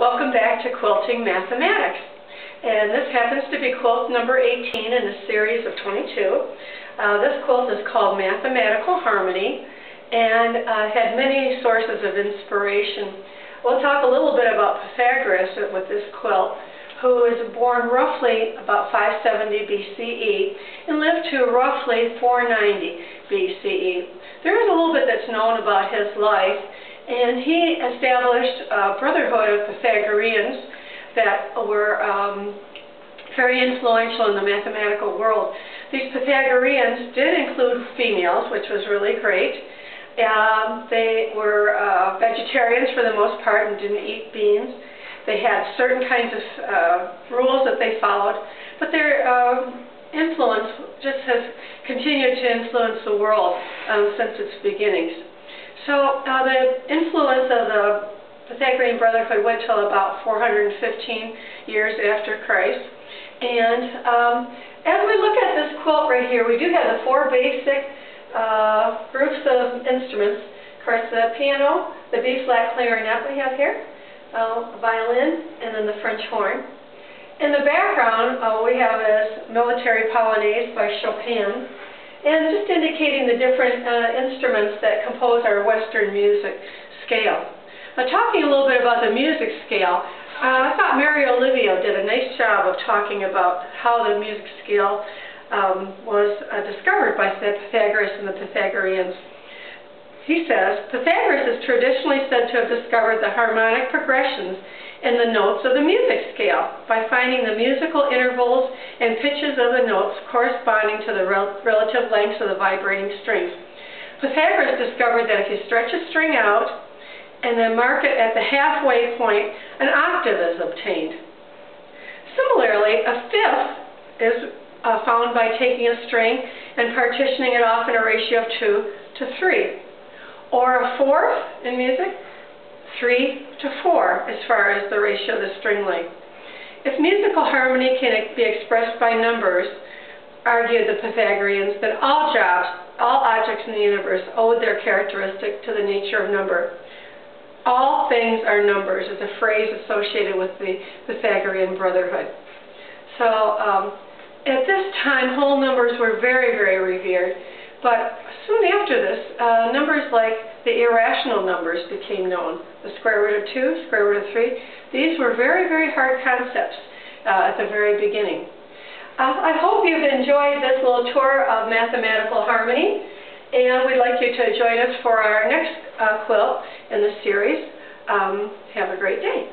Welcome back to Quilting Mathematics. And this happens to be quilt number 18 in the series of 22. This quilt is called Mathematical Harmony and had many sources of inspiration. We'll talk a little bit about Pythagoras with this quilt, who was born roughly about 570 BCE and lived to roughly 490 BCE. There is a little bit that's known about his life, and he established a brotherhood of Pythagoreans that were very influential in the mathematical world. These Pythagoreans did include females, which was really great. They were vegetarians for the most part and didn't eat beans. They had certain kinds of rules that they followed, but their influence just has continued to influence the world since its beginnings. So the influence of the Pythagorean Brotherhood went till about 415 years after Christ. And as we look at this quilt right here, we do have the four basic groups of instruments. Of course, the piano, the B-flat clarinet we have here, a violin, and then the French horn. In the background, we have this Military Polonaise by Chopin, and just indicating the different instruments that compose our Western music scale. Now, talking a little bit about the music scale, I thought Mary Olivio did a nice job of talking about how the music scale was discovered by Pythagoras and the Pythagoreans. He says, Pythagoras is traditionally said to have discovered the harmonic progressions in the notes of the music scale by finding the musical intervals and pitches of the notes corresponding to the relative lengths of the vibrating strings. Pythagoras discovered that if you stretch a string out and then mark it at the halfway point, an octave is obtained. Similarly, a fifth is found by taking a string and partitioning it off in a ratio of 2 to 3. Or a fourth in music, 3 to 4 as far as the ratio of the string length. If musical harmony can be expressed by numbers, argued the Pythagoreans, then all objects in the universe owed their characteristic to the nature of number. All things are numbers is a phrase associated with the Pythagorean Brotherhood. So at this time, whole numbers were very, very revered. But soon after this, numbers like the irrational numbers became known. The square root of 2, square root of 3. These were very, very hard concepts at the very beginning. I hope you've enjoyed this little tour of mathematical harmony, and we'd like you to join us for our next quilt in the series. Have a great day.